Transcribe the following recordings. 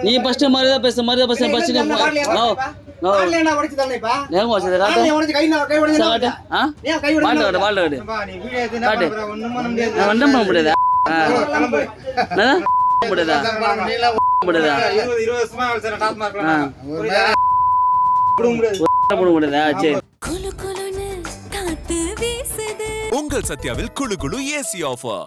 நீ ஃபர்ஸ்ட் மரியாதை பேசு ஃபர்ஸ்ட் நீ நோ நோ என்ன உடைச்சு தரலைப்பா ஏங்க வச்சது காட்டு நீ உடைச்சு கை உடைச்சு காட்டு நீ கை உடைச்சு வால்ட் காட்டு நீ வீடியோ எடுத்து காட்டு ஒண்ணும் பண்ண முடியாது நான் ஒண்ணும் பண்ண முடியாதா கிளம்பு முடியாதா முடியாதா 20 வருஷமா வச்சற டாப் மார்க்ல போட முடியாதா சரி உங்கள் சத்யாவில் குளு குளு AC offer.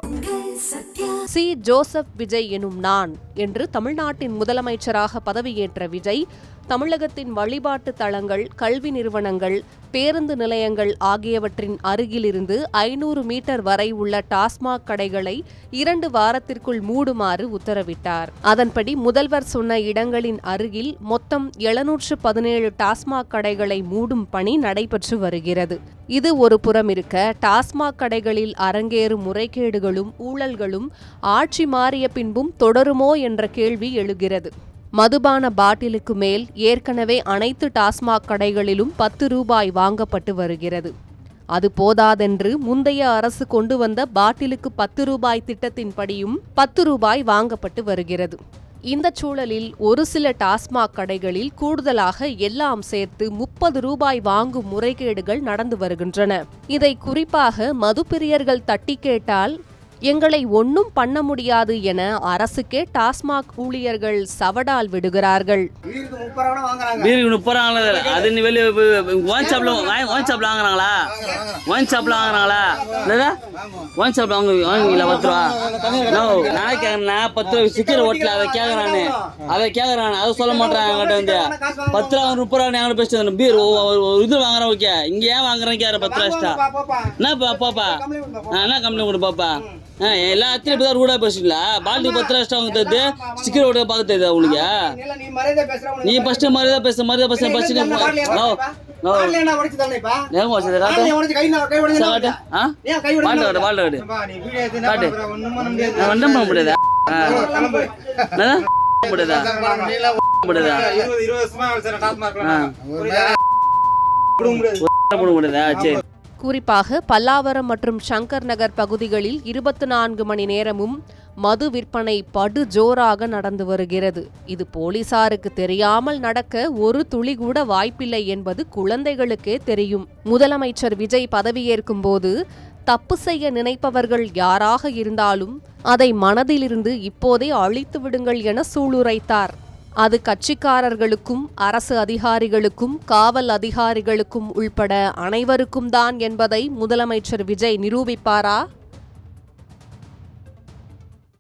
C Joseph Vijay எனும் நான் என்று தமிழ்நாட்டின் முதலமைச்சராக பதவியேற்ற விஜய் தமிழகத்தின் வழிபாட்டு தலங்கள், கல்வி நிறுவனங்கள், பேருந்து நிலையங்கள் ஆகியவற்றின் அருகிலிருந்து 500 மீட்டர் வரை உள்ள டாஸ்மாக் கடைகளை 2 வாரத்திற்குள் மூடுமாறு உத்தரவிட்டார். அதன்படி முதல்வர் சொன்ன இடங்களின் அருகில் மொத்தம் 717 டாஸ்மாக் கடைகளை மூடும் பணி நடைபெற்று வருகிறது. இது ஒரு புறம் இருக்க, டாஸ்மாக் கடைகளில் அரங்கேறும் முறைகேடுகளும் ஊழல்களும் ஆட்சி மாறிய பின்பும் தொடருமோ என்ற கேள்வி எழுகிறது. மதுபான பாட்டிலுக்கு மேல் ஏற்கனவே அனைத்து டாஸ்மாக் கடைகளிலும் 10 ரூபாய் வாங்கப்பட்டு வருகிறது. அது போதாதென்று முந்தைய அரசு கொண்டு வந்த பாட்டிலுக்கு 10 ரூபாய் திட்டத்தின்படியும் 10 ரூபாய் வாங்கப்பட்டு வருகிறது. இந்த சூழலில் ஒரு சில டாஸ்மாக் கடைகளில் கூடுதலாக எல்லாம் சேர்த்து 30 ரூபாய் வாங்கும் முறைகேடுகள் நடந்து வருகின்றன. இதை குறிப்பாக மதுப்பிரியர்கள் தட்டி கேட்டால் எங்களை ஒன்னும் பண்ண முடியாது என அரசுக்கே டாஸ்மாக் ஊழியர்கள் சவடால் விடுகிறார்கள். பீருக்கு 30 ரூபா அது நீ வெளியே ஒன் ஷாப்ல வாங்குறாங்களா? ஒன் ஷாப்ல வாங்குறாங்களா? ஒன் ஷாப்ல வாங்குவீங்களா 10 ரூபா? நான் கேட்கறேன் 10 ரூபா சிக்கர் ஓட்டல அதை கேட்கறானு அதை சொல்ல மாட்டேன். என்கிட்ட வந்து 10 ரூபா 30 ரூபா நாங்களும் பேசிட்டு பீர் இது வாங்குறேன். ஓகே இங்க ஏன் வாங்குறேன் கேட்கற 10 ரூபா எக்ஸ்ட்ரா என்ன பாப்பா என்ன கம்ப்ளைண்ட் கொடு பாப்பா. எல்லாத்தையும் இப்பதான் ரூடா பேசுங்களா? பாட்டி 10 ரூபா எக்ஸ்ட்ரா வாங்க தருது ஸ்டிக்கர் ஓட்ட பார்க்க தெரியுதா உங்களுக்கு? நீ ஃபர்ஸ்ட் மரியாதை பேசு ஃபர்ஸ்ட் நீ நோ நோ ஏங்க வச்சது காட்டு காட்டு வால்ட் காட்டு நீ வீடியோ எடுத்து ஒண்ணும் பண்ண முடியாது நான் ஒண்ணும் பண்ண முடியாதா முடியாதா முடியாதா 20 வருஷமா வச்சற டாப் மார்க்ல போட முடியாதா சரி. குறிப்பாக பல்லாவரம் மற்றும் சங்கர் நகர் பகுதிகளில் 24 மணி நேரமும் மது விற்பனை படு ஜோராக நடந்து வருகிறது. இது போலீசாருக்கு தெரியாமல் நடக்க ஒரு துளி கூட வாய்ப்பில்லை என்பது குழந்தைகளுக்கே தெரியும். முதலமைச்சர் விஜய் பதவியேற்கும் போது தப்பு செய்ய நினைப்பவர்கள் யாராக இருந்தாலும் அதை மனதிலிருந்து இப்போதே அழித்து விடுங்கள் என சூளுரைத்தார். அது கட்சிக்காரர்களுக்கும் அரசு அதிகாரிகளுக்கும் காவல் அதிகாரிகளுக்கும் உள்பட அனைவருக்கும் தான் என்பதை முதலமைச்சர் விஜய் நிரூபிப்பாரா?